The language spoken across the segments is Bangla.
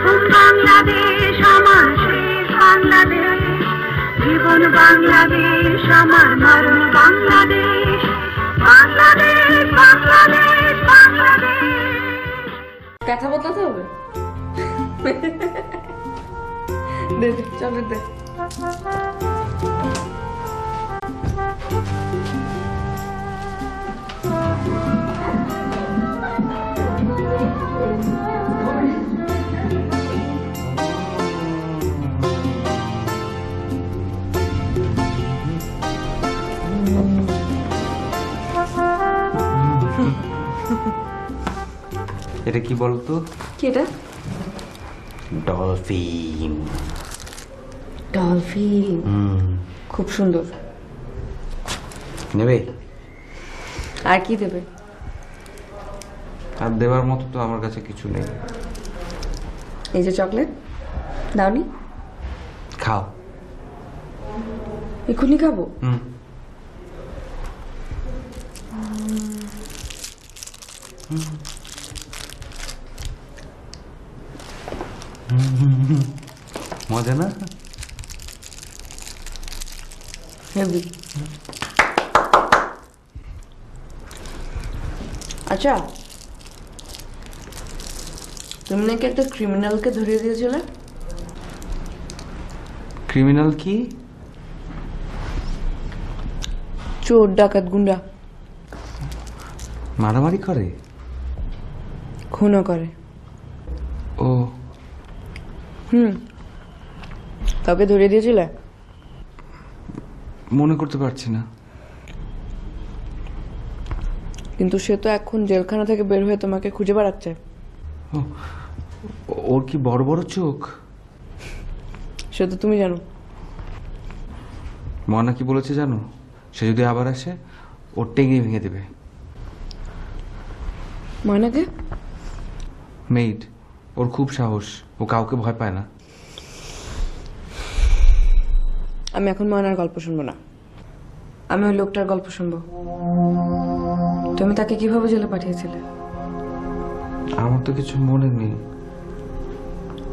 প্রথম বাংলাদেশ আমার শেষ বাংলাদেশ, জীবন বাংলাদেশ আমার মরণ বাংলাদেশ, বাংলাদেশ বাংলাদেশ বাংলাদেশ। কথা বদলাতে হবে। দে দে চল দে। এটা কি বলতো? কি এটা? ডলফিন। ডলফিন খুব সুন্দর। নেবে? আর কি দেবে? আর দেওয়ার মতো তো আমার কাছে কিছু নেই। এই যে চকলেট দাওনি? খাও। এক্ষুনি খাবো? মজা না? হেভি। আচ্ছা, তুমি নাকি একটা ক্রিমিনালকে ধরিয়ে দিয়েছিলে? ক্রিমিনাল কি? চোর, ডাকাত, গুন্ডা। মারামারি করে? খুনও করে। ও তবে ধরিয়ে দিয়েছিলে? মনে করতে পারছি না। কিন্তু সে তো এখন জেলখানা থেকে বের হয়ে তোমাকে খুঁজে বেড়াচ্ছে। ওর কি বড় বড় চোখ? সে তো তুমি জানো। মনা কি বলেছে জানো? সে যদি আবার আসে ওর টেঙ্গি ভেঙে দেবে। ময়নাকে? মেইড। ওর খুব সাহস, ও কাউকে ভয় পায় না। আমি এখন ময়নার গল্প শুনবো না, আমি ওই লোকটার গল্প শুনবো। তুমি তাকে কিভাবে জেলে পাঠিয়েছিলে? আমার তো কিছু মনে নেই।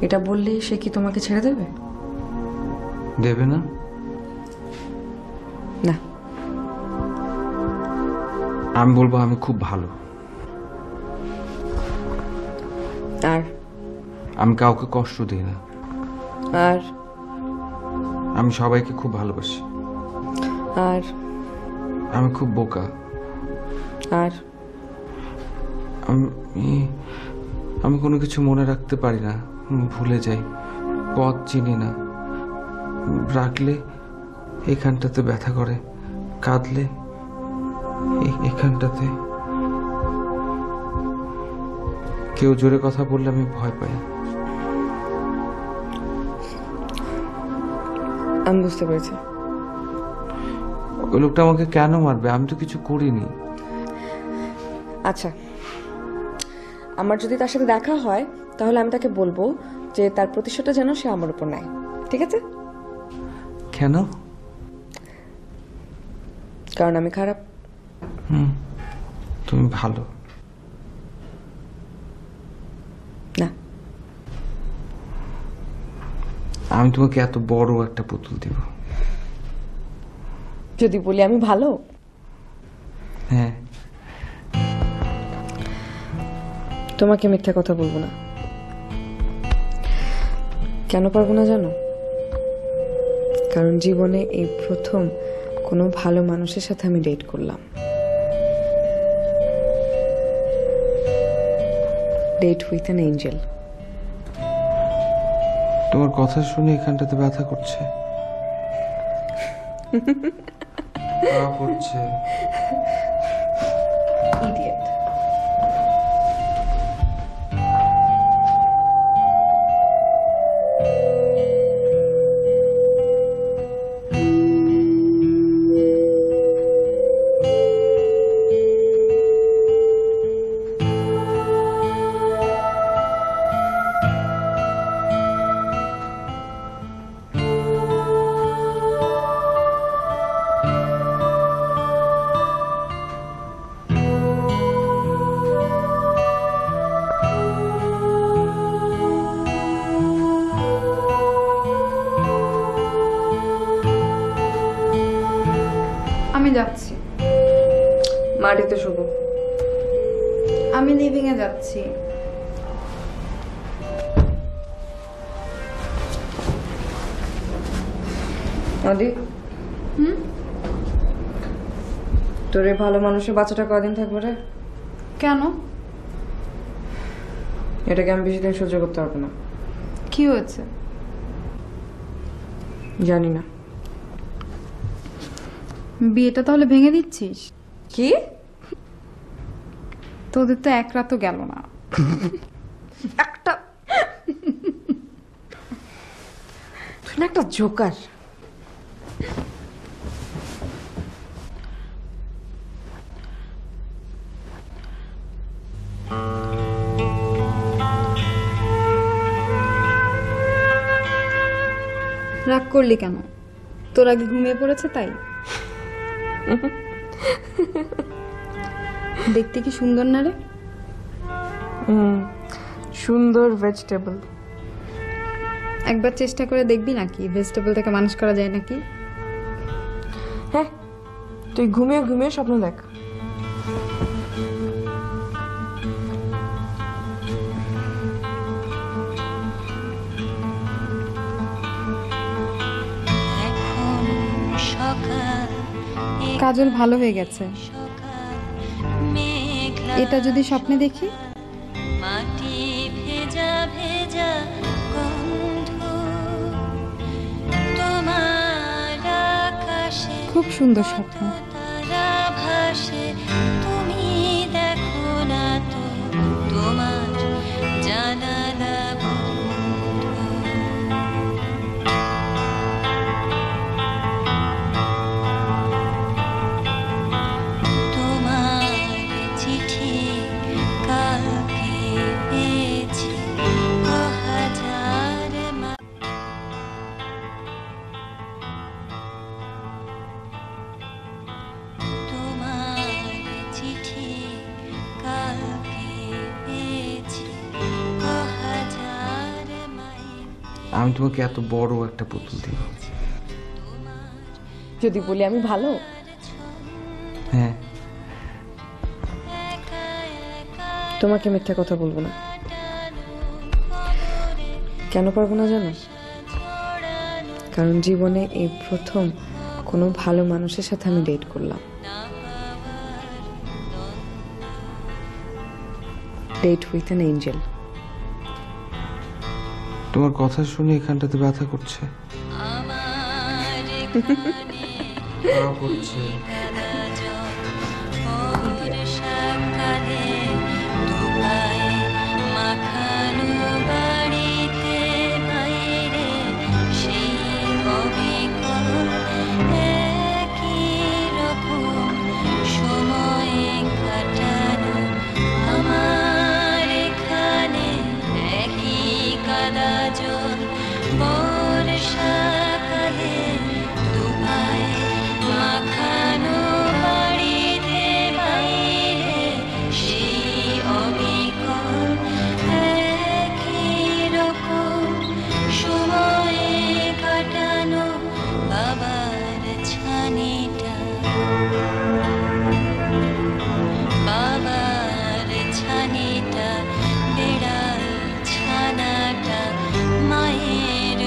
এটা বললেই সে কি তোমাকে ছেড়ে দেবে? দেবে না? না। আমি বলবো আমি খুব ভালো। আর? আমি কাউকে কষ্ট দিই না। আর? আমি সবাইকে খুব ভালোবাসি। আর? আমি খুব বোকা। আর? আমি কোনো কিছু মনে রাখতে পারি না, ভুলে যাই, পথ চিনি না, রাখলে এখানটাতে ব্যথা করে, কাঁদলে এখানটাতে, কেউ জোরে কথা বললে আমি ভয় পাই। আমি বুঝতে পেরেছি। ওই লোকটা আমাকে কেন মারবে? আমি তো কিছু করিনি। আচ্ছা, আমার যদি তার সাথে দেখা হয় তাহলে আমি তাকে বলবো যে তার প্রতিশোধটা যেন সে আমার উপর নেয়, ঠিক আছে? কেন? কারণ আমি খারাপ। তুমি ভালো না। আমি তোমাকে এত বড় একটা পুতুল দিব যদি বলি আমি ভালো? হ্যাঁ। তোমাকে মিথ্যা কথা বলবো না। কেন পারবো না জানো? কারণ জীবনে এই প্রথম কোনো ভালো মানুষের সাথে আমি ডেট করলাম। Date with an angel. তোমার কথা শুনে এখানটাতে ব্যথা করছে। করছে। ইডিয়েট। যাচ্ছি। মাটিতে শুভ। আমি লিভিং এ যাচ্ছি। নদী, তোর এই ভালো মানুষের বাচ্চাটা কদিন থাকবে রে? কেন? এটাকে আমি বেশি দিন সহ্য করতে পারবো না। কি হয়েছে? জানি না। বিয়েটা তাহলে ভেঙে দিচ্ছিস? কি? তোদের তো এক রাতও গেল না। একটা তুই না একটা জোকার। রাগ করলি কেন? তোর আগে ঘুমিয়ে পড়েছে তাই? দেখতে কি সুন্দর না রে? সুন্দর ভেজিটেবল। একবার চেষ্টা করে দেখবি নাকি ভেজিটেবল থেকে মানুষ করা যায় নাকি? হ্যাঁ, তুই ঘুমিয়ে ঘুমিয়ে স্বপ্ন দেখ। কাজল ভালো হয়ে গেছে। এটা যদি স্বপ্নে দেখি? মাটি ভেজা ভেজা গন্ধ তোমার আকাশে খুব সুন্দর স্বপ্ন। তারা ভাসে তুমি দেখো না তো তোমার জানালা বন্ধ তোমার চিঠি কালকে পেয়েছি হাজার তোমার চিঠি কালকে পেয়েছি হাজার মাইল আমি তোমাকে এত বড় একটা পুতুল দিব? যদি বলি আমি ভালো? হ্যাঁ। তোমাকে মিথ্যা কথা বলবো না। কেন পারবো না জানো? কারণ জীবনে এই প্রথম কোনো ভালো মানুষের সাথে আমি ডেট করলাম। Date with an angel. তোমার কথা শুনে এখানটাতে ব্যথা করছে। খারাপ হচ্ছে। সকালে দুপায়ে মাখানো বাড়িতে বাইরে সেই অবিকল একই রকম সময় কাটানো আমার এখানে একই কাদা জল বর্ষাকালে দুপায়ে মাখানো বাড়িতে বাইরে সেই অবিকল একই রকম সময় কাটানো বাবার ছানিটা বাবার ছানিটা বেড়াল ছানাটা মায়ের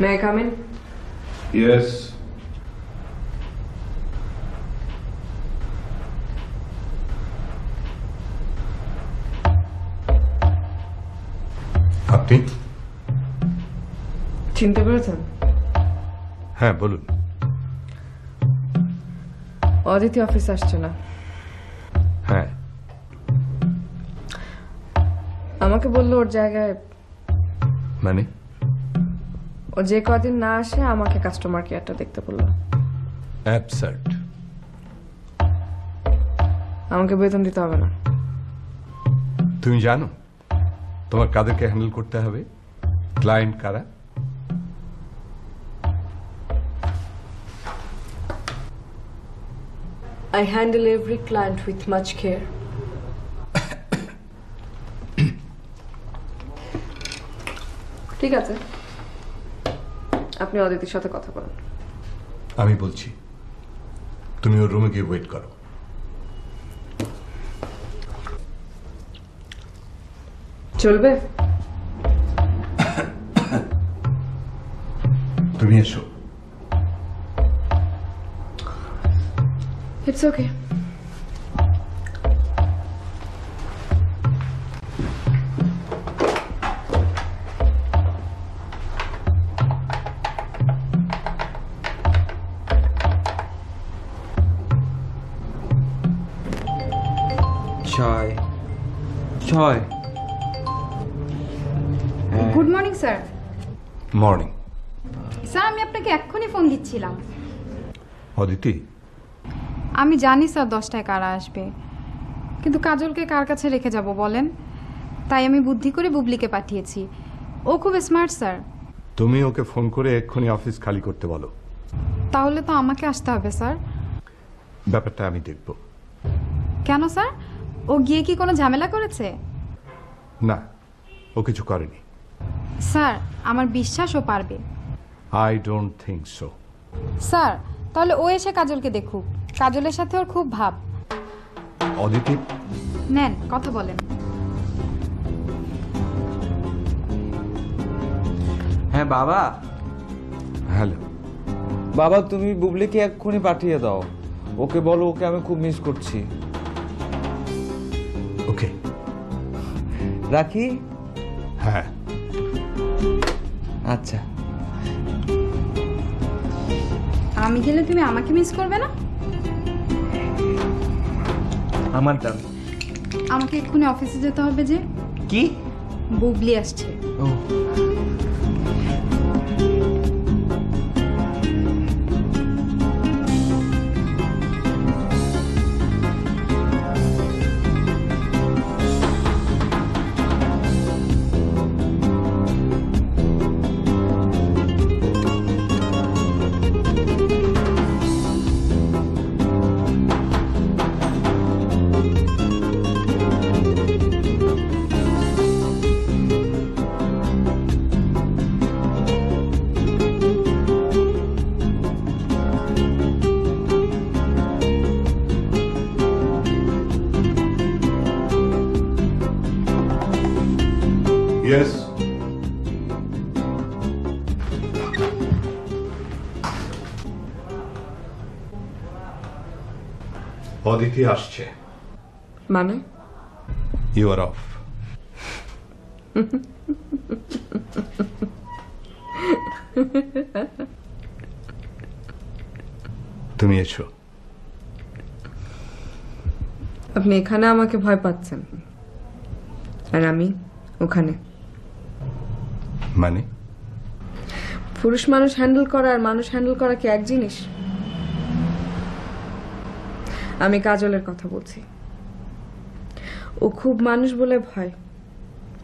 may I come in? Yes. আপনি? চিনতে পেরেছেন? হ্যাঁ, বলুন। অদিতি অফিস আসছে না। হ্যাঁ। আমাকে বললো ওর জায়গায়, মানে? ও যে কদিন না আসে আমাকে কাস্টমার কেয়ারটা দেখতে বললো। অ্যাবসার্ড। আমাকে বেতন দিতে হবে না। তুমি জানো তোমার কাদেরকে হ্যান্ডেল করতে হবে, ক্লায়েন্ট কারা? I handle every client with much care. ঠিক আছে, আপনি অদিতির সাথে কথা বলেন। আমি বলছি তুমি ওর রুমে গিয়ে ওয়েট করো। চলবে? তুমি এসো। It's okay. ছয় ছয়। Good morning sir. Morning. Sir আমি আপনাকে এক্ষুনি ফোন দিচ্ছিলাম। অদিতি, আমি জানি স্যার 10টায় কারা আসবে, কিন্তু কাজলকে কার কাছে রেখে যাব বলেন? তাই আমি বুদ্ধি করে বুবলিকে পাঠিয়েছি। ও খুব স্মার্ট স্যার। তুমি ওকে ফোন করে এক্ষুনি অফিস খালি করতে বলো। তাহলে তো আমাকে আসতে হবে স্যার। ব্যাপারটা আমি দেখব। কেন স্যার? ও গিয়ে কি কোনো ঝামেলা করেছে? না, ও কিছু করেনি। স্যার আমার বিশ্বাস ও পারবে। I don't think so. Sir তাহলে ও এসে কাজলকে দেখুক, কাজলের সাথে ওর খুব ভাব। অদিতি, নেন কথা বলেন। হ্যাঁ বাবা। হ্যালো। বাবা তুমি বুবলিকে এক্ষুনি পাঠিয়ে দাও, ওকে বলো ওকে আমি খুব মিস করছি। ওকে রাখি? হ্যাঁ। আচ্ছা। আমি গেলে তুমি আমাকে মিস করবে না? আমার দাম। আমাকে এক্ষুনি অফিসে যেতে হবে যে। কি? বুবলি আসছে। ও ইয়েস। অদিতি আসছে। মানে? You are off. তুমি এসো। আপনি এখানে আমাকে ভয় পাচ্ছেন আর আমি ওখানে। মানে? পুরুষ মানুষ হ্যান্ডেল করা আর মানুষ হ্যান্ডেল করা কি এক জিনিস? আমি কাজলের কথা বলছি। ও খুব মানুষ বলে ভয়,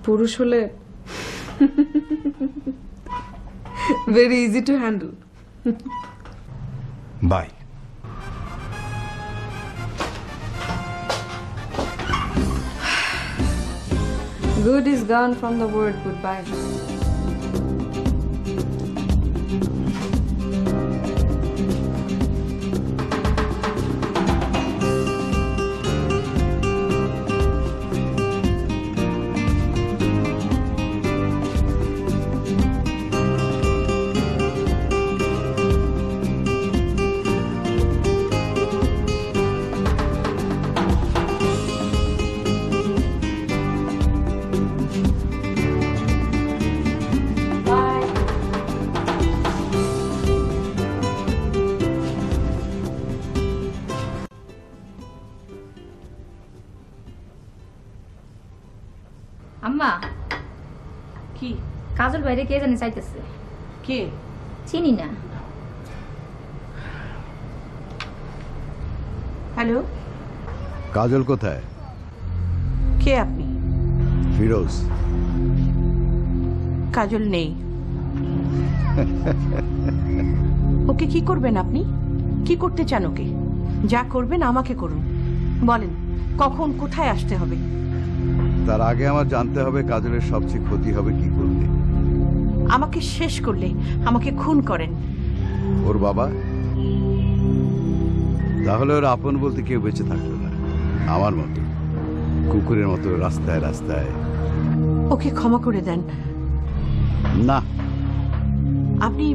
পুরুষ হলে very easy to handle. Bye. Good is gone from the word goodbye. আম্মা কি কাজল বাইরে কে জানি চাইতেছে। কে? চিনি না। হ্যালো, কাজল কোথায়? কে আপনি? ফিরোজ। কাজল নেই। ওকে কি করবেন আপনি? কি করতে চান ওকে? যা করবেন আমাকে করুন। বলেন কখন কোথায় আসতে হবে? তার আগে আমার জানতে হবে কাজলের সবচেয়ে ক্ষতি হবে কি করলে। আমাকে শেষ করলে আমাকে খুন করেন। ওর বাবা? তাহলে ওর আপন বলতে কেউ বেঁচে থাকলো না, আমার মতো কুকুরের মতো রাস্তায় রাস্তায়। ওকে ক্ষমা করে দেন। না, আপনি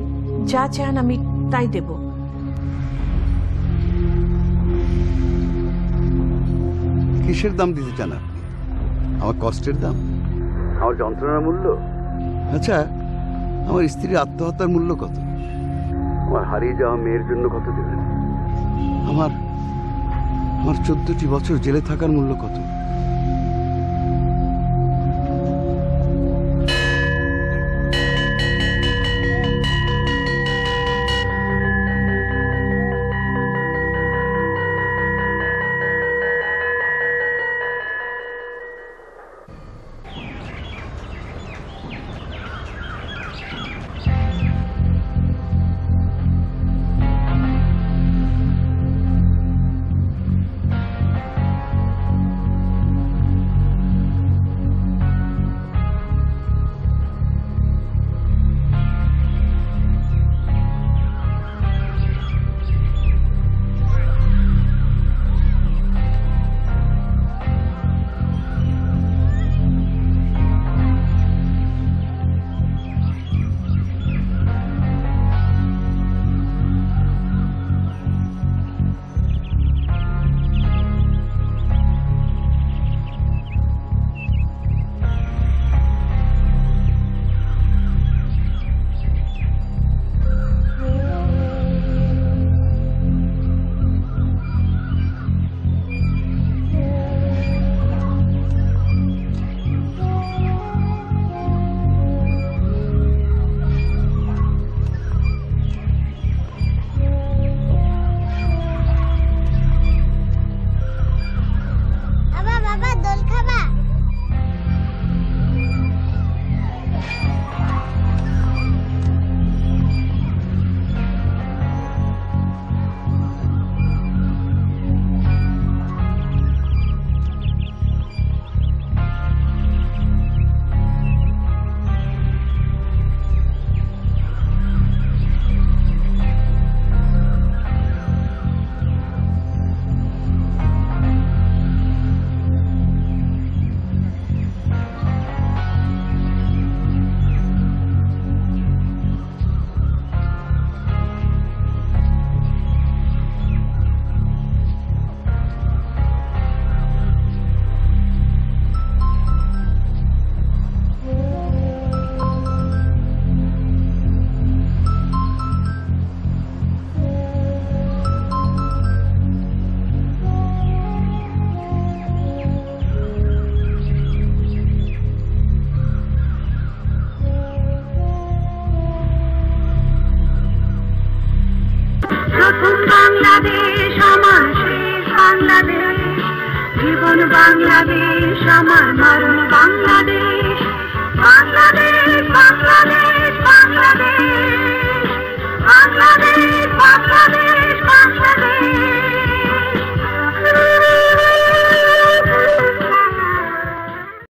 যা চান আমি তাই দেব। কিসের দাম দিতে চান আপনি? আমার কষ্টের দাম? আমার যন্ত্রণার মূল্য? আচ্ছা, আমার স্ত্রীর আত্মহত্যার মূল্য কত? আমার হারিয়ে যাওয়া মেয়ের জন্য কত দিলেন? আমার 14টি বছর জেলে থাকার মূল্য কত? প্রথম বাংলাদেশ আমার শেষ বাংলাদেশ, জীবন বাংলাদেশ আমার মরণ বাংলাদেশ।